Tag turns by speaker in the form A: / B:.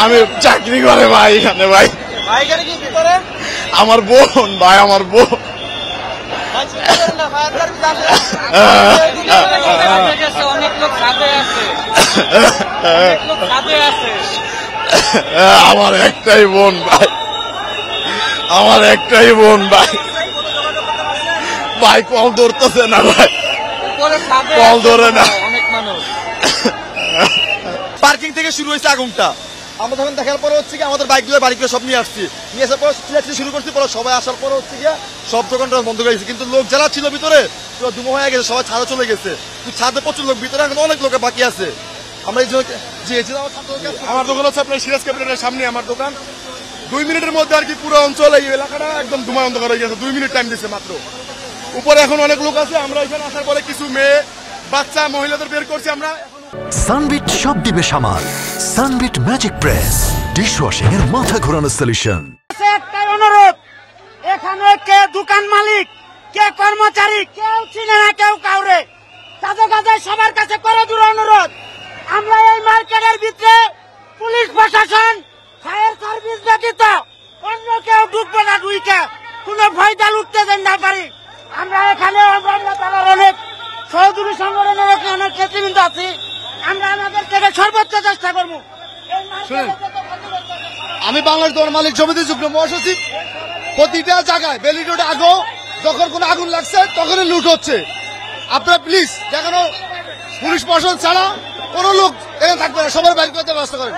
A: আমি চাকরি করে ভাই এখানে ভাই।
B: ভাই এখানে কি করে?
A: আমার বোন ভাই, আমার বোন।
B: অনেক লোক সাথে আছে,
A: আমার একটাই বোন ভাই, আমার একটাই বোন ভাই। ভাই কল ধরতেছে না ভাই, কল ধরে না।
B: অনেক মানুষ।
C: পার্কিং থেকে শুরু হয়েছে আগুনটা। আমরা তখন দেখার পরে হচ্ছে কি আমাদের বাইকগুলো বাড়িগুলো সব নিয়ে আসছি, নিয়ে আসার পর শুরু করছি। পরে সবাই আসার পরে হচ্ছে গিয়ে সব দোকানটা বন্ধ করে দিয়েছে। কিন্তু লোক যারা ছিল ভিতরে পুরো ধুমো হয়ে গেছে, সবাই ছাদে চলে গেছে। ছাদে প্রচুর লোক, ভিতরে এখন অনেক লোক বাকি আছে। আমরা এই
D: আমার দোকান হচ্ছে আপনার সিরাজ ক্যাপিটালের সামনে আমার দোকান। 2 মিনিটের মধ্যে আর কি পুরো অঞ্চল এই এলাকাটা একদম ধুমায় অন্ধকার হয়ে গেছে। 2 মিনিট টাইম দিচ্ছে মাত্র। উপরে এখন অনেক লোক আছে। আমরা এখানে আসার পরে কিছু মেয়ে বাচ্চা মহিলাদের বের করছি আমরা।
E: সানবিট সব দিবে সামাল। সানবিট ম্যাজিক প্রেস ডিশওয়াশিং এর মাথা ঘোরানো সলিউশন।
F: একটাই অনুরোধ, এখানে কে দোকান মালিক, কে কর্মচারী, কেউ চিনে না কেউ কাউরে। তাদের কাছে সবার কাছে করে দূর অনুরোধ, আমরা এই মার্কেটের ভিতরে পুলিশ প্রশাসন, ফায়ার সার্ভিস ব্যতীত অন্য কেউ ঢুকবে না। ঢুইকে কোনো ভয়টা লুটতে দেন না পারি। আমরা এখানে তারা অনেক সহযোগী সংগঠনের অনেক নেতৃবৃন্দ আছি। আমরা আমাদের থেকে সর্বোচ্চ চেষ্টা করবো।
C: আমি বাংলাদেশ দোকান মালিক সমিতি যুগ্ম মহাসচিব। প্রতিটা জায়গায় বেলি রোডে যখন কোনো আগুন লাগছে তখনই লুট হচ্ছে। আপনারা প্লিজ দেখানো পুলিশ প্রশাসন ছাড়া কোনো লোক এখানে থাকবে না, সবার বাইরে করতে ব্যবস্থা করেন।